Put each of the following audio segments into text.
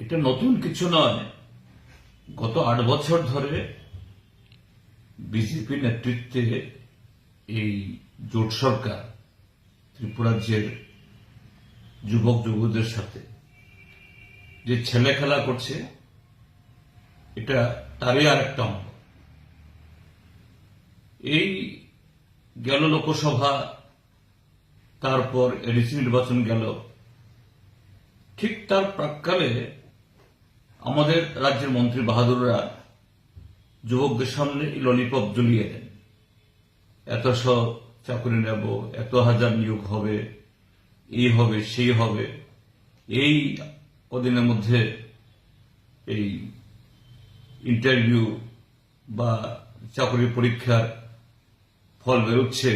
এটা নতুন কিছু নয়। গত ৮ বছর ধরে বিজেপি নেতৃত্বে এই জোট সরকার ত্রিপুরাজ্যের যুবক যুবতীদের সাথে যে ছেলে খেলা করছে, এটা তারই আর একটা অঙ্গ। এই গেল লোকসভা, তারপর এডিসি নির্বাচন গেল, ঠিক তার প্রাক্কালে আমাদের রাজ্যের মন্ত্রী বাহাদুররা যুবকদের সামনে ললিপপ ঝুলিয়ে দেন। এত সব চাকরি নেব, এত হাজার নিয়োগ হবে, এই হবে সেই হবে। এই কদিনের মধ্যে এই ইন্টারভিউ বা চাকরির পরীক্ষার ফল বেরোচ্ছে।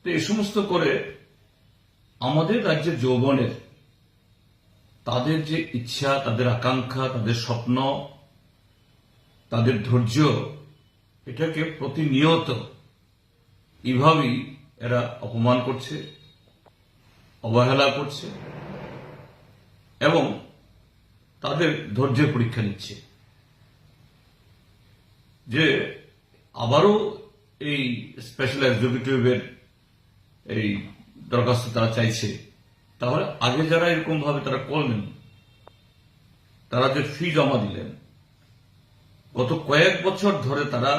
তো এই সমস্ত করে আমাদের রাজ্যের যৌবনের তাদের যে ইচ্ছা, তাদের আকাঙ্ক্ষা, তাদের স্বপ্ন, তাদের ধৈর্য, এটাকে প্রতিনিয়ত এভাবেই এরা অপমান করছে, অবহেলা করছে এবং তাদের ধৈর্যের পরীক্ষা নিচ্ছে। যে আবারও এই স্পেশাল এক্সিকিউটিভের এই দরখাস্ত তারা চাইছে, তাহলে আগে যারা এরকম ভাবে তারা করলেন, তারা যে ফি জমা দিলেন, গত কয়েক বছর ধরে তারা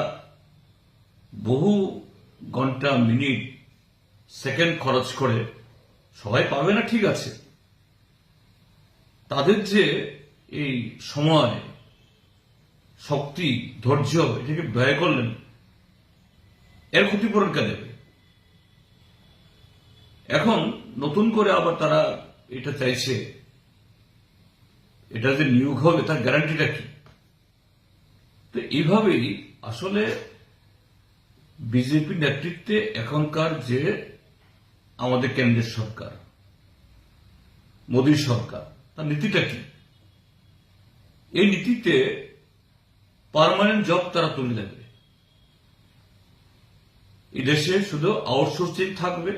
বহু ঘন্টা, মিনিট, সেকেন্ড খরচ করে, সবাই পাবে না ঠিক আছে, তাদের যে এই সময়, শক্তি, ধৈর্য, এটাকে ব্যয় করলেন, এর ক্ষতিপূরণ কে দেবে? এখন নতুন করে আবার তারা এটা চাইছে, এটা যে নিয়োগ হবে তার গ্যারান্টিটা কি? তো এইভাবেই আসলে বিজেপি নেতৃত্বে এখনকার যে আমাদের কেন্দ্রের সরকার, মোদী সরকার, তার নীতিটা কি? এই নীতিতে পার্মানেন্ট জব তারা তুলে দেবে। এই দেশে শুধু আউটসোর্সিং থাকবে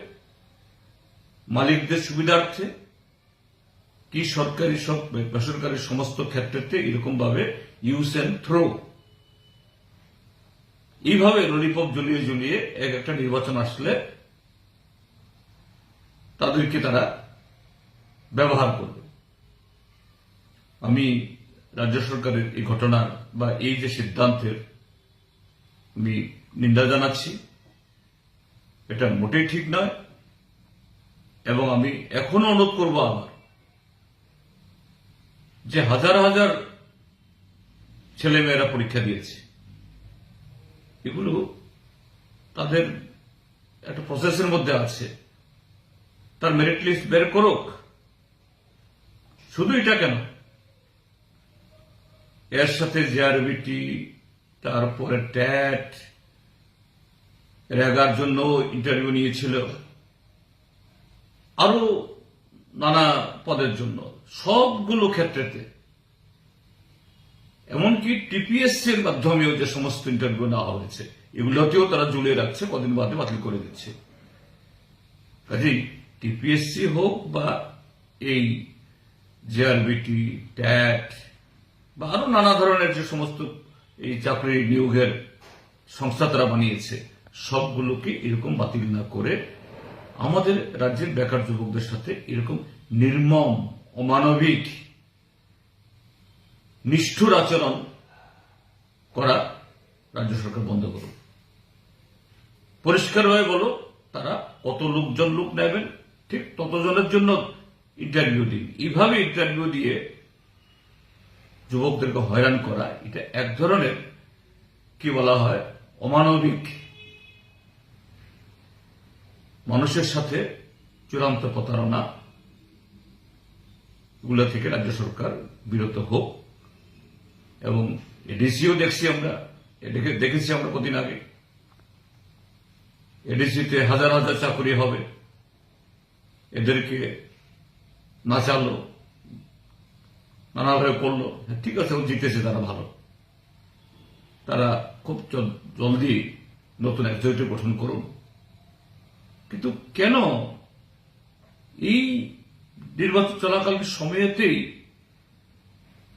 মালিকদের সুবিধার্থে, কি সরকারি সব বেসরকারি সমস্ত ক্ষেত্রে এরকম ভাবে ইউজ অ্যান্ড থ্রো, এইভাবে ললিপপ ঝুলিয়ে ঝুলিয়ে এক একটা নির্বাচন আসলে তাদেরকে তারা ব্যবহার করবে। আমি রাজ্য সরকারের এই ঘটনার বা এই যে সিদ্ধান্তের আমি নিন্দা জানাচ্ছি। এটা মোটেই ঠিক নয় এবং আমি এখনো অনুরোধ করব আমার, যে হাজার হাজার ছেলেমেয়েরা পরীক্ষা দিয়েছে, এগুলো তাদের একটা প্রসেসের মধ্যে আছে, তার মেরিট লিস্ট বের করুক। শুধু এটা কেন, এর সাথে জেআরবিটি, তারপরে ট্যাট, রেগার জন্য ইন্টারভিউ নিয়েছিল, আরো নানা পদের জন্য, সবগুলো ক্ষেত্রেতে, এমনকি টিপিএসসি এর মাধ্যমেও যে সমস্ত ইন্টারভিউ নেওয়া হয়েছে, এগুলোতেও তারা ঝুলিয়ে রাখছে, কদিন বাদে বাতিল করে দিচ্ছে। কাজেই টিপিএসসি হোক বা এই জেআরবিটি, ট্যাট বা আরো নানা ধরনের যে সমস্ত এই চাকরি নিয়োগের সংস্থা তারা বানিয়েছে, সবগুলোকে এরকম বাতিল না করে আমাদের রাজ্যের বেকার যুবকদের সাথে এরকম নির্মম, অমানবিক, নিষ্ঠুর আচরণ করা রাজ্য সরকার বন্ধ করুক। পরিষ্কারভাবে বলো, তারা কত লোক নেবেন, ঠিক ততজনের জন্য ইন্টারভিউ দিন। এইভাবে ইন্টারভিউ দিয়ে যুবকদেরকে হয়রান করা, এটা এক ধরনের কি বলা হয়, অমানবিক, মানুষের সাথে চূড়ান্ত প্রতারণা। এগুলো থেকে রাজ্য সরকার বিরত হোক। এবং এডিসিও দেখেছি আমরা কদিন আগে, এডিসিতে হাজার হাজার চাকরি হবে, এদেরকে নাচালো, নানাভাবে করলো। ঠিক আছে, ও জিতেছে, তারা ভালো, তারা খুব জলদি নতুন এক্সিকিউটিভ গঠন করুন। কিন্তু কেন এই নির্বাচন চলাকালীন সময়েতেই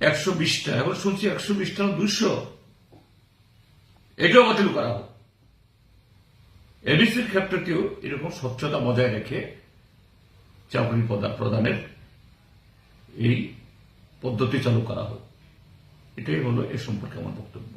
120টা, এখন শুনছি 120টা 200, এটাও বাতিল করা হোক। এবিসির ক্ষেত্রটিও এরকম স্বচ্ছতা বজায় রেখে চাকরি প্রদানের এই পদ্ধতি চালু করা হোক। এটাই হলো এ সম্পর্কে আমার বক্তব্য।